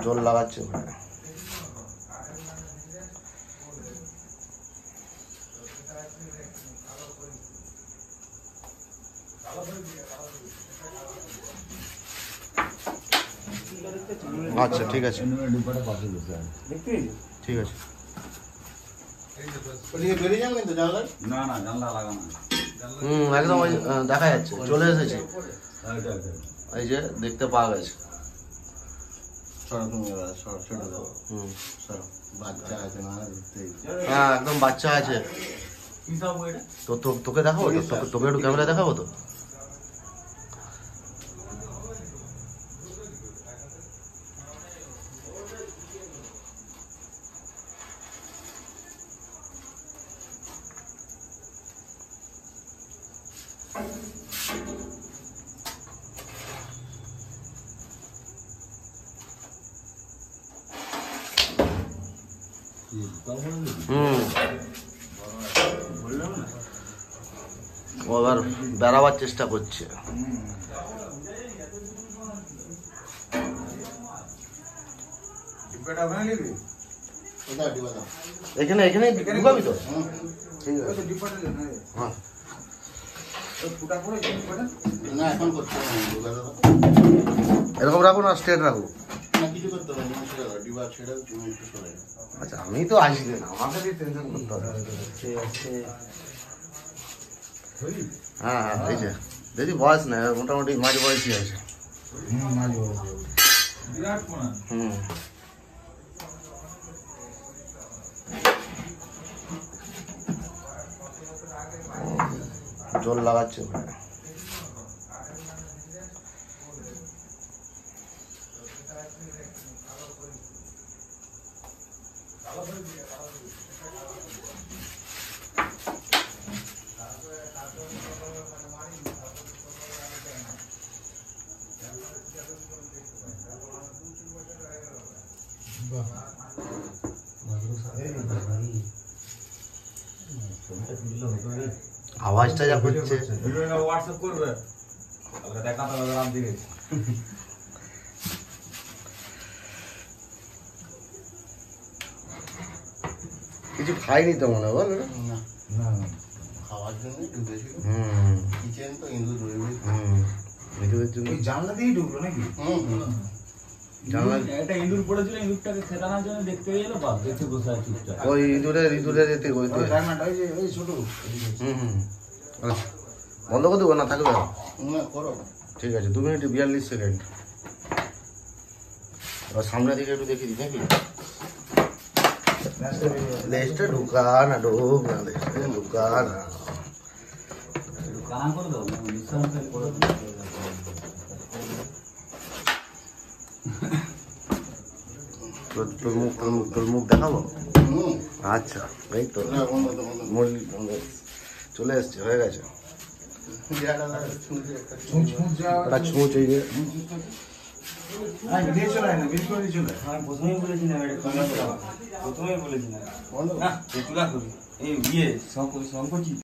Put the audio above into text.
জল লাগাচ্ছে ওখানে। আচ্ছা ঠিক আছে ঠিক আছে। একদম ওই দেখা যাচ্ছে চলে এসেছে, এই যে দেখতে পাওয়া গেছে। হ্যাঁ একদম বাচ্চা আছে তো। তোকে দেখাবো তো, তোকে একটু ক্যামেরা দেখাবো তো। আবার বেড়াবার চেষ্টা করছে। এখানে এখানে ঢুকাবি তো? ঠিক আছে হ্যাঁ এরকম রাখো না, স্ট্রেট রাখো। আচ্ছা আমি তো আসি না, আমাকে টেনশন করতে হবে। হ্যাঁ হ্যাঁ এই যে দিদি বয়স না, মোটামুটি মাঝ বয়সী আছে। জল লাগাচ্ছে ওখানে। আওয়াজটা যা হচ্ছে হোয়াটসঅ্যাপ করবে দেখা তো রাত দিকে। কিছু খাইনি তো মনে হয়, বল না খাওয়ার জন্য ঢুকেছিল। কিচেন তো ইঁদুর রয়েছে। ইঁদুরের জন্য জানলা দিয়ে ঢুকলো নাকি? জানলা একটা ইঁদুর পড়েছিল, ইঁদুরটাকে খেতানোর জন্য দেখতে গেলো, বাপ দেখে বসে আছে চুপচাপ। ওই ইঁদুরের এতে ওই ছোট। বন্ধ করে দেবো না থাকবে? করো ঠিক আছে। 2 মিনিট 42 সেকেন্ড। এবার সামনের দিকে একটু দেখি নাকি লেজটা ঢুকা না, ঢুক না লেজটা ঢুকা না। তোর মুখ দেখাবো? আচ্ছা এই তো চলে এসছে, হয়ে গেছে। ছুঁচ এই যে প্রথমেই বলেছিলাম